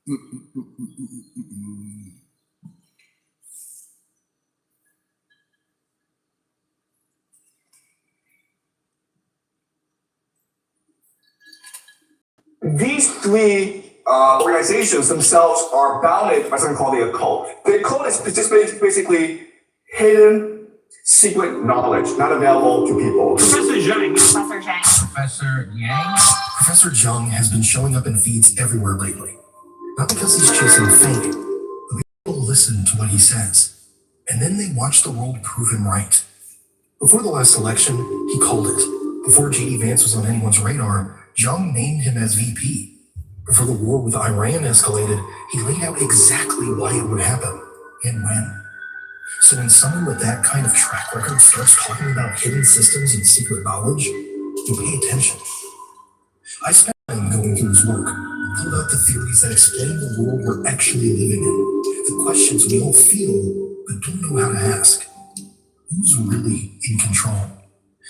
These three organizations themselves are bounded by something called the occult. The occult is just basically hidden, secret knowledge not available to people. Professor Zhang. Professor Zhang. Professor Yang. Professor Zhang has been showing up in feeds everywhere lately. Not because he's chasing fame, but people listen to what he says. And then they watch the world prove him right. Before the last election, he called it. Before J.D. Vance was on anyone's radar, Zhang named him as VP. Before the war with Iran escalated, he laid out exactly why it would happen and when. So when someone with that kind of track record starts talking about hidden systems and secret knowledge, you pay attention. I spent time going through his work, pulled out the theories that explain the world we're actually living in, the questions we all feel but don't know how to ask. Who's really in control?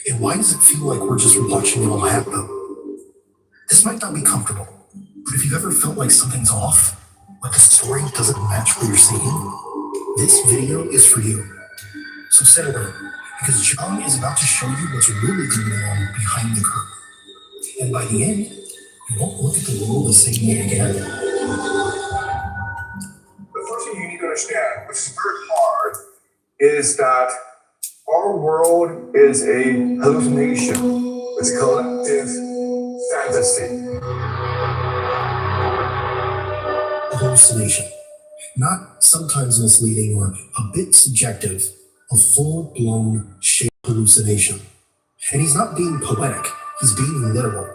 And why does it feel like we're just watching it all happen? This might not be comfortable, but if you've ever felt like something's off, like the story doesn't match what you're seeing, this video is for you. So settle in, because Zhang is about to show you what's really going on behind the curtain. And by the end, you won't look at the world the same way again. The first thing you need to understand, which is very hard, is that our world is a hallucination. It's a collective fantasy. A hallucination. Not sometimes misleading or a bit subjective, a full-blown shape hallucination. And he's not being poetic, he's being literal.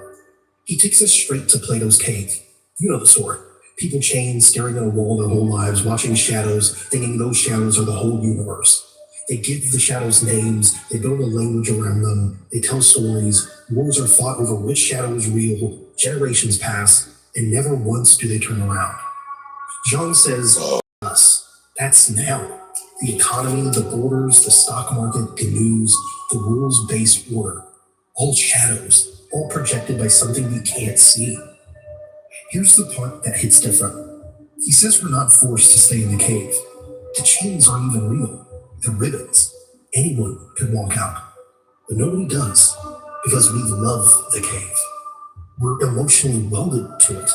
He takes us straight to Plato's cave. You know the sort. People chained, staring at a wall their whole lives, watching shadows, thinking those shadows are the whole universe. They give the shadows names, they build a language around them, they tell stories, wars are fought over which shadow is real, generations pass, and never once do they turn around. Zhang says, us, that's now. The economy, the borders, the stock market, the news, the rules-based order. All shadows, all projected by something we can't see. Here's the part that hits different. He says we're not forced to stay in the cave. The chains aren't even real. The ribbons. Anyone could walk out. But nobody does, because we love the cave. We're emotionally welded to it.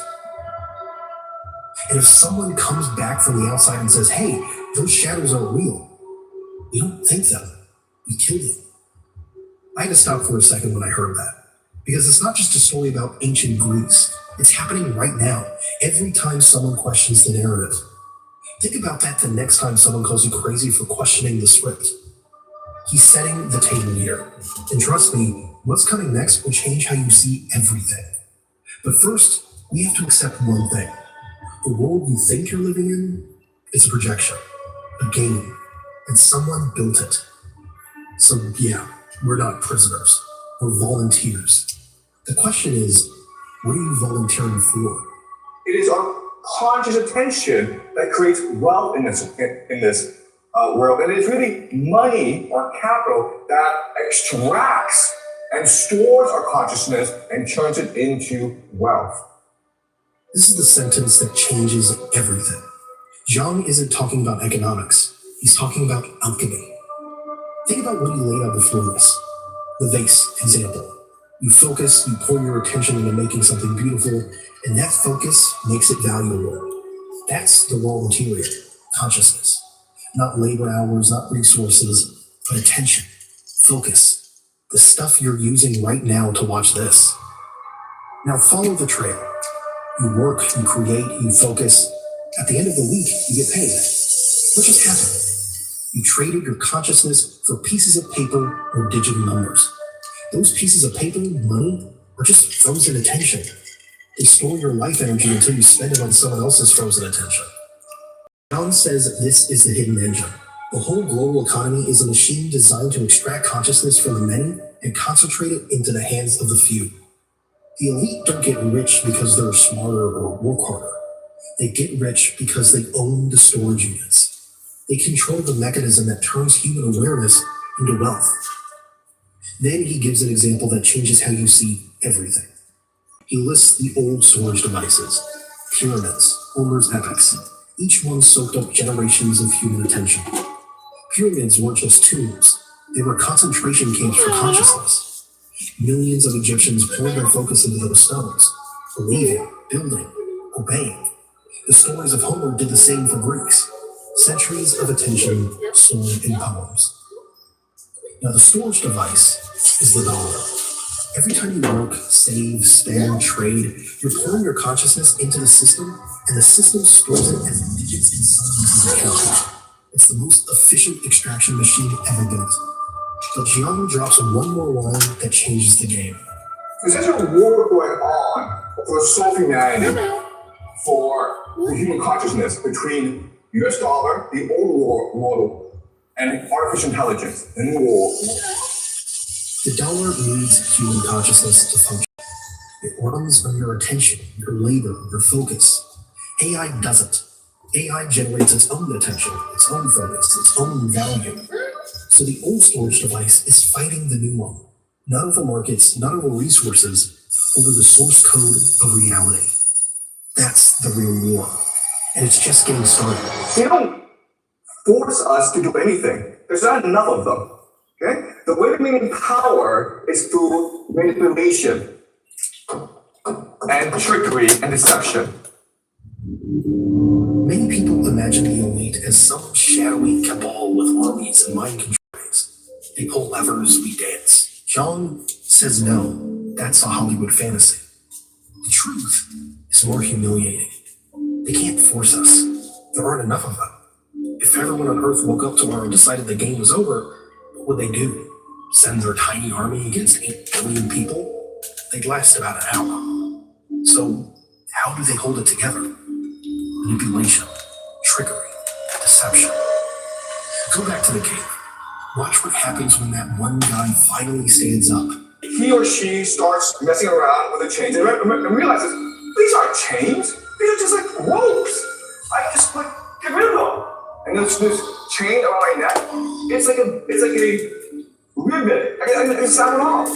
And if someone comes back from the outside and says, hey, those shadows aren't real, we don't think them, we kill them. I had to stop for a second when I heard that, because it's not just a story about ancient Greece. It's happening right now, every time someone questions the narrative. Think about that the next time someone calls you crazy for questioning the script. He's setting the table here. And trust me, what's coming next will change how you see everything. But first, we have to accept one thing. The world you think you're living in is a projection, a game, and someone built it. So yeah, we're not prisoners, we're volunteers. The question is, what are you volunteering for? It is our conscious attention that creates wealth in this world. And it's really money or capital that extracts and stores our consciousness and turns it into wealth. This is the sentence that changes everything. Zhang isn't talking about economics. He's talking about alchemy. Think about what he laid out before us. The vase example. You focus, you pour your attention into making something beautiful, and that focus makes it valuable. That's the raw material, consciousness. Not labor hours, not resources, but attention, focus. The stuff you're using right now to watch this. Now follow the trail. You work, you create, you focus. At the end of the week, you get paid. What just happened? You traded your consciousness for pieces of paper or digital numbers. Those pieces of paper, money, are just frozen attention. They store your life energy until you spend it on someone else's frozen attention. Zhang says this is the hidden engine. The whole global economy is a machine designed to extract consciousness from the many and concentrate it into the hands of the few. The elite don't get rich because they're smarter or work harder. They get rich because they own the storage units. They control the mechanism that turns human awareness into wealth. Then he gives an example that changes how you see everything. He lists the old storage devices, Pyramids, Homer's epics, each one soaked up generations of human attention. Pyramids weren't just tombs, they were concentration camps for consciousness. Millions of Egyptians poured their focus into those stones, believing, building, obeying. The stories of Homer did the same for Greeks. Centuries of attention stored in poems. Now the storage device is the dollar. Every time you work, save, spend, trade, you're pouring your consciousness into the system, and the system stores it as digits in someone else's account. It's the most efficient extraction machine ever built. But Gianni drops one more line that changes the game. There's a war going on for the soul of humanity, for the human consciousness between US dollar, the old world, and artificial intelligence, the new world. The dollar needs human consciousness to function. It runs on your attention, your labor, your focus. AI doesn't. AI generates its own attention, its own focus, its own value. So the old storage device is fighting the new one. Not over markets, not over resources, over the source code of reality. That's the real war. And it's just getting started. They don't force us to do anything. There's not enough of them. Okay? The way to maintain power is through manipulation and trickery and deception. Many people imagine the elite as some shadowy cabal with armies and mind controls. They pull levers, we dance. John says no, that's a Hollywood fantasy. The truth is more humiliating. They can't force us. There aren't enough of them. If everyone on Earth woke up tomorrow and decided the game was over, what would they do? Send their tiny army against 8 billion people? They'd last about an hour. So how do they hold it together? Manipulation, trickery, deception. Go back to the cave. Watch what happens when that one guy finally stands up. He or she starts messing around with the chains and realizes these aren't chains. These are just like ropes. I can just get rid of them. And there's this chain around my neck. It's like a ribbon. I can snap it off.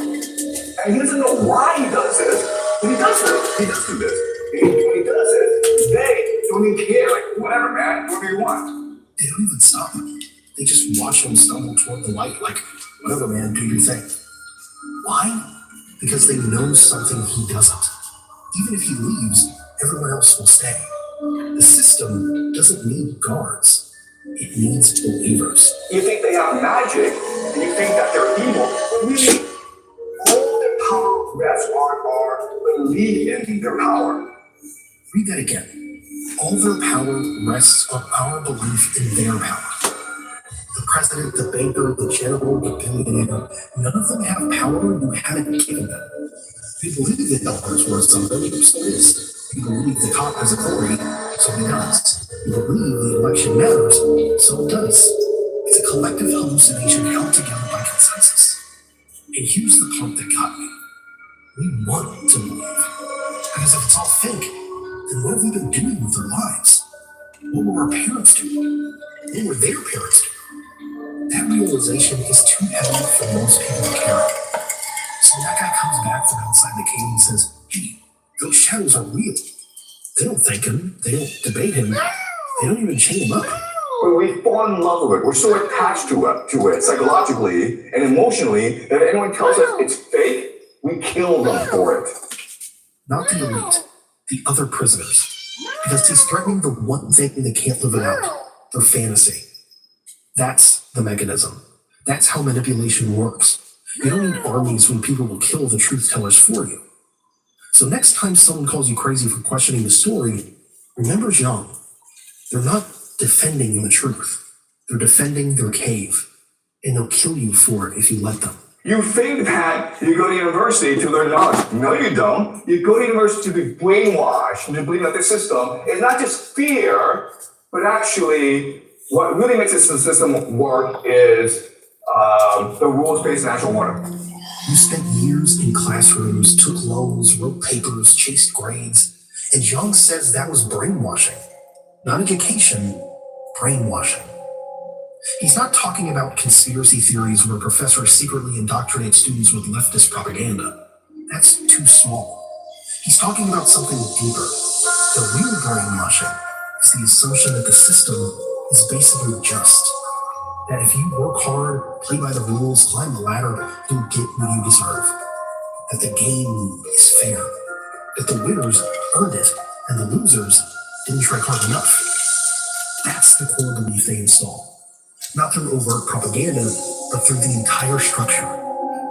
And he doesn't know why he does this, but he does this. He does do this. And when he does it, they don't even care. Like, whatever, man, whatever you want. They don't even stop him. They just watch him stumble toward the light like, whatever, man, do your thing. Why? Because they know something he doesn't. Even if he leaves, everyone else will stay. The system doesn't need guards. It needs believers. You think they have magic, and you think that they're evil, but really, all their power rests on belief in their power. Read that again. All their power rests on our belief in their power. The president, the banker, the general, the billionaire, none of them have power you haven't given them. You believe the dollar's worth something, so it is. You believe the cop has authority, so he does. You believe the election matters, so it does. It's a collective hallucination held together by consensus. And here's the part that got me. We want to believe. Because if it's all fake, then what have we been doing with our lives? What were our parents doing? What were their parents doing? That realization is too heavy for most people to carry. So that guy comes back from outside the cave and says, hey, those shadows are real. They don't thank him. They don't debate him. They don't even chain him up. When we fall in love with it, we're so attached to it psychologically and emotionally that if anyone tells us it's fake, we kill them for it. Not the elite, the other prisoners. Because he's threatening the one thing they can't live it out, their fantasy. That's the mechanism. That's how manipulation works. You don't need armies when people will kill the truth tellers for you. So next time someone calls you crazy for questioning the story, remember Jean. They're not defending the truth. They're defending their cave. And they'll kill you for it if you let them. You think that you go to university to learn knowledge. No, you don't. You go to university to be brainwashed and to believe that the system is not just fear, but actually what really makes this system work is the rules-based natural order. You spent years in classrooms, took loans, wrote papers, chased grades, and Jung says that was brainwashing. Not education, brainwashing. He's not talking about conspiracy theories where professors secretly indoctrinate students with leftist propaganda. That's too small. He's talking about something deeper. The real brainwashing is the assumption that the system is basically just. That if you work hard, play by the rules, climb the ladder, you'll get what you deserve. That the game is fair. That the winners earned it and the losers didn't try hard enough. That's the core belief they install. Not through overt propaganda, but through the entire structure.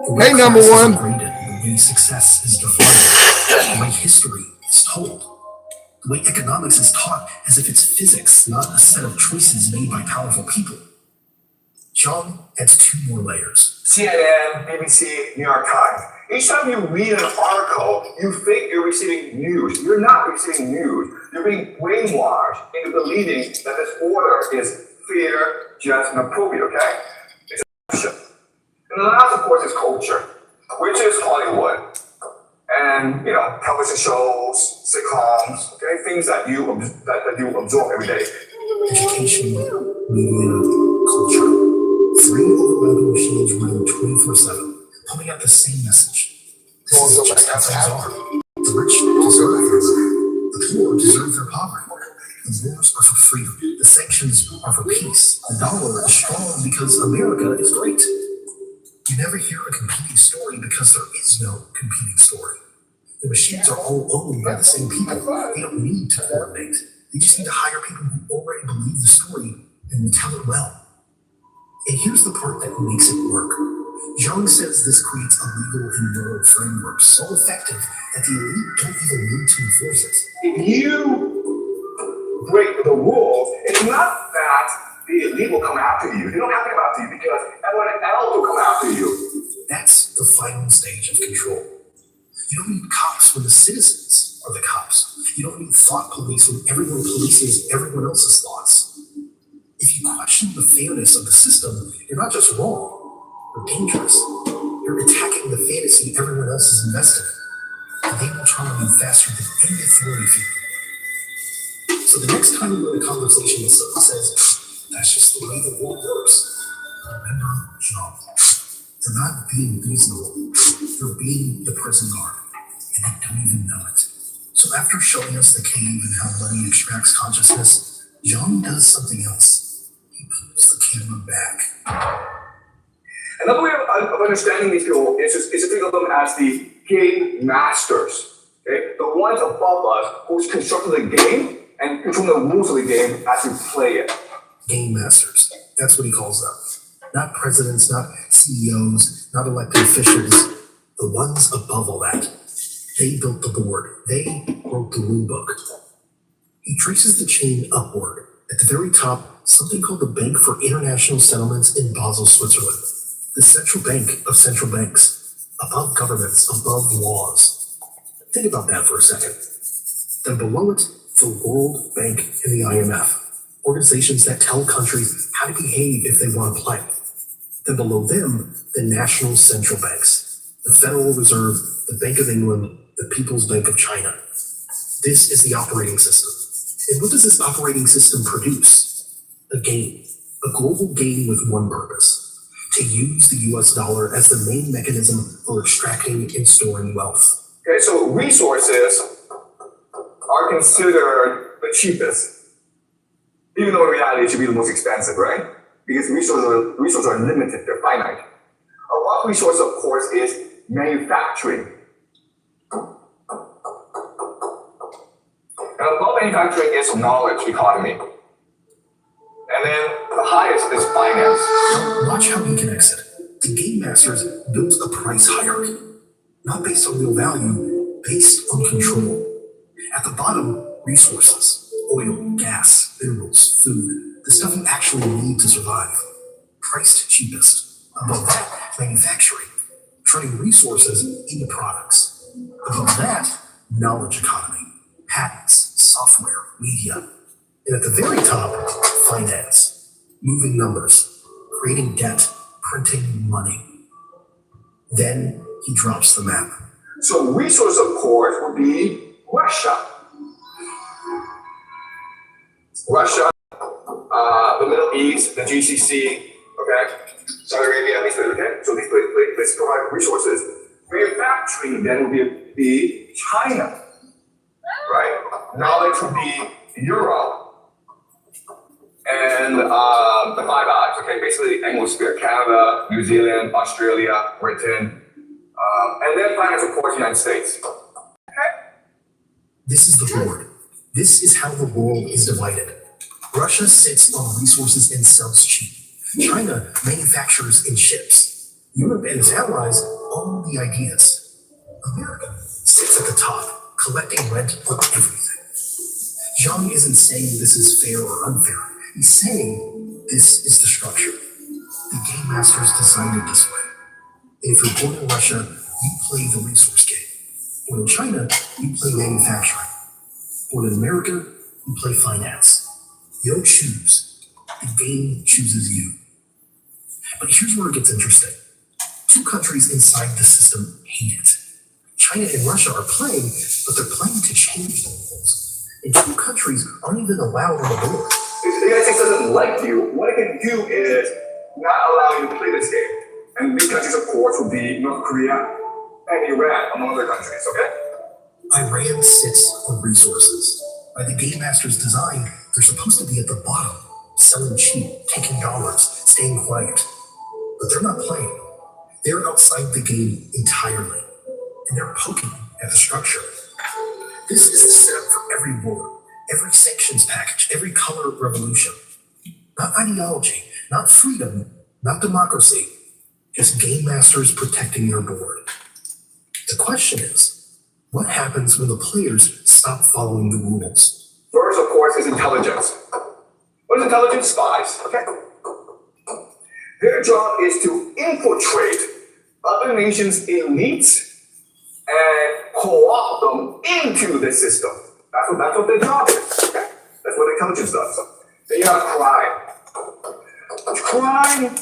The way Hey, number classes one. are graded, the way success is defined, the way history is told, the way economics is taught as if it's physics, not a set of choices made by powerful people. Zhang adds two more layers. CNN, BBC, New York Times. Each time you read an article, you think you're receiving news. You're not receiving news. You're being brainwashed into believing that this order is fair, just, and appropriate, okay? It's a fiction. And the last, of course, is culture, which is Hollywood. And, television shows, sitcoms, okay? Things that you absorb every day. Education, media, culture. Three overlapping machines running 24/7, pumping out the same message. This is just how things are. The rich deserve their money. The poor deserve their poverty. The wars are for freedom. The sanctions are for peace. The dollar is strong because America is great. You never hear a competing story because there is no competing story. The machines are all owned by the same people. They don't need to coordinate. They just need to hire people who already believe the story and will tell it well. And here's the part that makes it work. Zhang says this creates a legal and moral framework so effective that the elite don't even need to enforce it. If you break the rules, it's not that the elite will come after you. They don't have to come after you because everyone else will come after you. That's the final stage of control. You don't need cops when the citizens are the cops. You don't need thought police when everyone polices everyone else's thoughts. If you question the fairness of the system, you're not just wrong, you're dangerous. You're attacking the fantasy everyone else is invested in. And they will try to move faster than any authority figure. So the next time you're in a conversation with someone says, that's just the way the world works, remember Zhang. They're not being reasonable. They're being the prison guard. And they don't even know it. So after showing us the cave and how money extracts consciousness, Zhang does something else. He pulls the camera back. Another way of understanding these people is to think of them as the game masters. Okay? The ones above us who's constructed the game and control the rules of the game as we play it. Game masters. That's what he calls them. Not presidents, not CEOs, not elected officials. The ones above all that. They built the board. They wrote the rule book. He traces the chain upward. At the very top, something called the Bank for International Settlements in Basel, Switzerland. The central bank of central banks. Above governments, above laws. Think about that for a second. Then below it, the World Bank and the IMF. Organizations that tell countries how to behave if they want to play. Then below them, the national central banks. The Federal Reserve, the Bank of England, the People's Bank of China. This is the operating system. And what does this operating system produce? A game. A global game with one purpose. To use the US dollar as the main mechanism for extracting and storing wealth. Okay, so resources are considered the cheapest. Even though in reality it should be the most expensive, right? Because resources are limited, they're finite. One resource, of course, is manufacturing. And above manufacturing is knowledge economy. And then the highest is finance. Now, watch how he connects it. The game masters built a price hierarchy, not based on real value, based on control. At the bottom, resources, oil, gas, minerals, food, the stuff you actually need to survive. Priced cheapest. Above that, manufacturing, turning resources into products. Above that, knowledge economy, patents, software, media. And at the very top, finance, moving numbers, creating debt, printing money. Then he drops the map. So resource, of course, would be Russia. Russia, the Middle East, the GCC, okay? Saudi Arabia, these places, okay? So these places provide resources. Manufacturing then would be China, right? knowledge would be Europe. And the Five Eyes, okay, basically Anglosphere, Canada, New Zealand, Australia, Britain, and then finance, of course, United States. This is the board. This is how the world is divided. Russia sits on resources and sells cheap. China manufactures and ships. Europe and its allies own the ideas. America sits at the top, collecting rent on everything. Zhang isn't saying this is fair or unfair. He's saying this is the structure. The game masters designed it this way. And if you're born in Russia, you play the resource game. Born in China, you play manufacturing. Born in America, you play finance. You don't choose. The game chooses you. But here's where it gets interesting. Two countries inside the system hate it. China and Russia are playing, but they're playing to change the rules. And two countries aren't even allowed on the board. If the United States doesn't like you, what it can do is not allow you to play this game. And these countries, of course, would be North Korea and Iran, among other countries, okay? Iran sits on resources. By the game master's design, they're supposed to be at the bottom, selling cheap, taking dollars, staying quiet. But they're not playing. They're outside the game entirely. And they're poking at the structure. This is the setup for every war, every sanctions package, every color revolution. Not ideology, not freedom, not democracy, just game masters protecting their board. The question is, what happens when the players stop following the rules? First, of course, is intelligence. What is intelligence? Spies, okay? Their job is to infiltrate other nations' elites and co-opt them into the system. That's what their job is, okay? That's what intelligence does. Then you have crime. Crime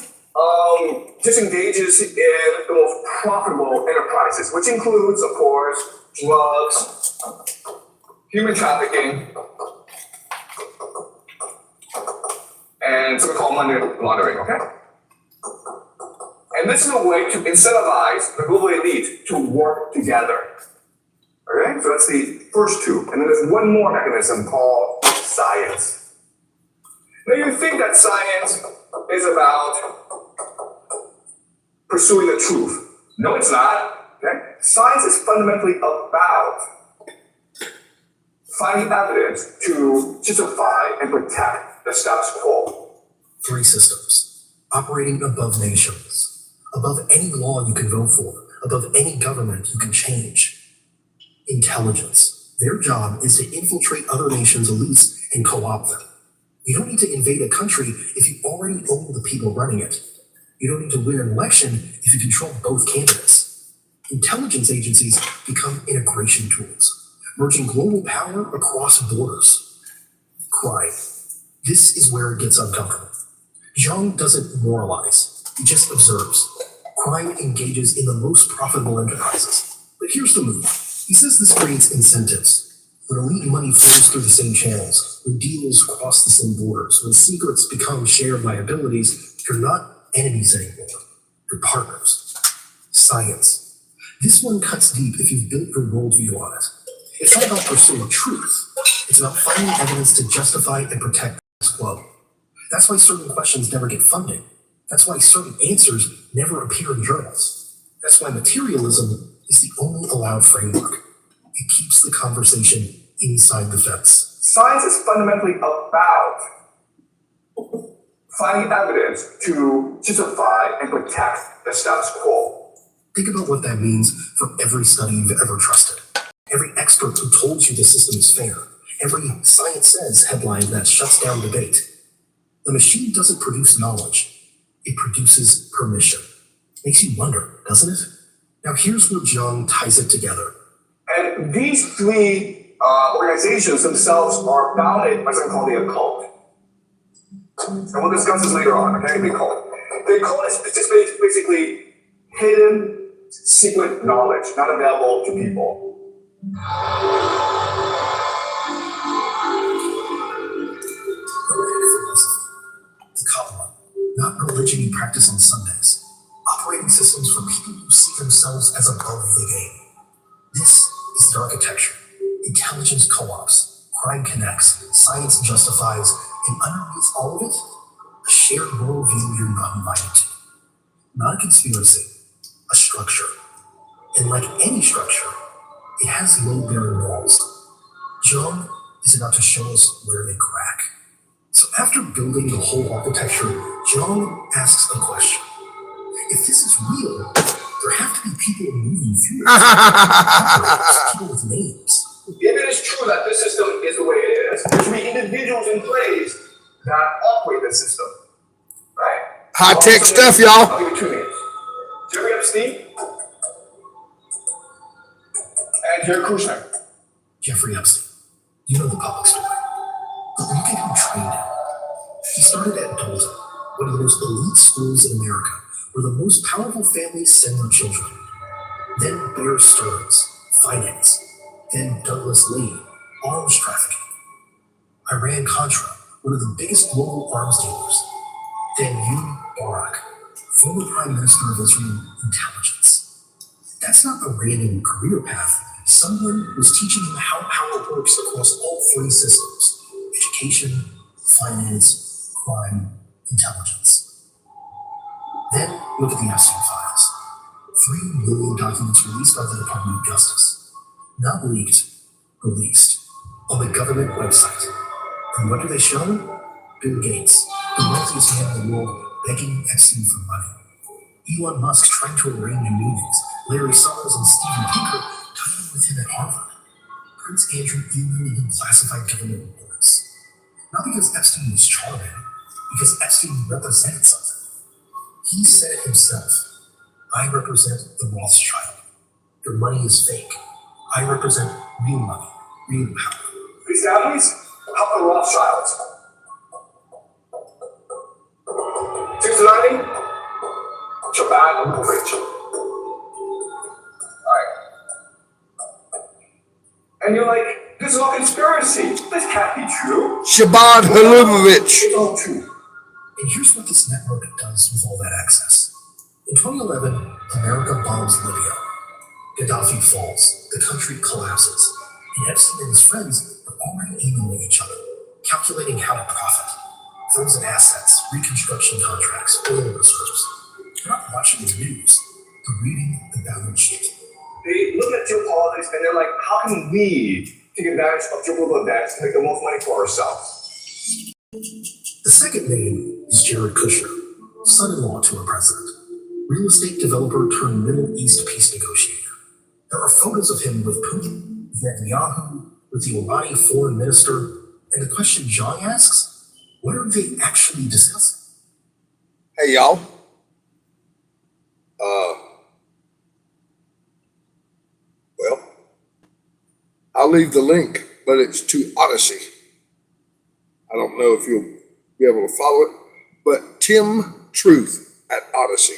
disengages in the most profitable enterprises, which includes, of course, drugs, human trafficking, and something called money laundering, okay? And this is a way to incentivize the global elite to work together. Okay, so that's the first two. And then there's one more mechanism called science. Now you think that science is about pursuing the truth. No, it's not. Okay? Science is fundamentally about finding evidence to justify and protect the status quo. Three systems, operating above nations, above any law you can vote for, above any government you can change. Intelligence. Their job is to infiltrate other nations' elites and co-opt them. You don't need to invade a country if you already own the people running it. You don't need to win an election if you control both candidates. Intelligence agencies become integration tools, merging global power across borders. Crime. This is where it gets uncomfortable. Zhang doesn't moralize, he just observes. Crime engages in the most profitable enterprises. But here's the move. He says this creates incentives. When elite money flows through the same channels, when deals cross the same borders, when secrets become shared liabilities, you're not enemies anymore. You're partners. Science. This one cuts deep if you've built your worldview on it. It's not about pursuing truth. It's about finding evidence to justify and protect the status quo. That's why certain questions never get funding. That's why certain answers never appear in journals. That's why materialism is the only allowed framework. It keeps the conversation inside the fence. Science is fundamentally about finding evidence to justify and protect the status quo. Think about what that means for every study you've ever trusted. Every expert who told you the system is fair. Every science says headline that shuts down debate. The machine doesn't produce knowledge. It produces permission. Makes you wonder, doesn't it? Now here's where Zhang ties it together. And these three organizations themselves are bounded by something called the occult. And we'll discuss this later on, okay? The occult. The occult is just basically hidden, secret knowledge not available to people. The Kabbalah, not religion you practice on Sundays. Operating systems for people who see themselves as above the game. This is the architecture. Intelligence co-ops. connects, science justifies, and underneath all of it, a shared worldview you're not invited to. Not a conspiracy, a structure. And like any structure, it has load-bearing walls. John is about to show us where they crack. So after building the whole architecture, John asks a question. If this is real, there have to be people moving through it. People with names. If it is true that this system is the way it is, there should be individuals in place that operate the system, right? High-tech Also, stuff, y'all. I'll give you two names. Jeffrey Epstein and Jared Kushner. Jeffrey Epstein. You know the public story. But look at who trained him. He started at Dalton, one of the most elite schools in America, where the most powerful families send their children. Then Bear Stearns, finance. Then Douglas Lee, arms trafficking. Iran-Contra, one of the biggest global arms dealers. Then Ehud Barak, former Prime Minister of Israel Intelligence. That's not a random career path. Someone was teaching him how power works across all three systems: education, finance, crime, intelligence. Then look at the Epstein files. 3 million documents released by the Department of Justice. Not leaked, released on the government website. And what do they show? Bill Gates, the wealthiest man in the world, begging Epstein for money. Elon Musk trying to arrange meetings. Larry Summers and Steven Pinker talking with him at Harvard. Prince Andrew emailing him classified government reports. Not because Epstein was charming, because Epstein represented something. He said it himself. I represent the Rothschild. Your money is fake. I represent real money, real power. These families, how about the Rothschilds? 690, Chabad Abramovich. Alright. And you're like, this is all conspiracy. This can't be true. Shabbat Halumovich. It's all true. And here's what this network does with all that access. In 2011, America bombs Libya. Gaddafi falls, the country collapses, and Epstein and his friends are already emailing each other, calculating how to profit. Frozen assets, reconstruction contracts, oil reserves. They're not watching the news, they're reading the balance sheet. They look at geopolitics and they're like, how can we take advantage of geopolitical events to make the most money for ourselves? The second name is Jared Kushner, son-in-law to our president, real estate developer turned Middle East peace negotiator. There are photos of him with Putin, Netanyahu, with the Iranian foreign minister, and the question John asks, what are they actually discussing? Hey, y'all. Well, I'll leave the link, but it's to Odyssey. I don't know if you'll be able to follow it, but Tim Truth at Odyssey.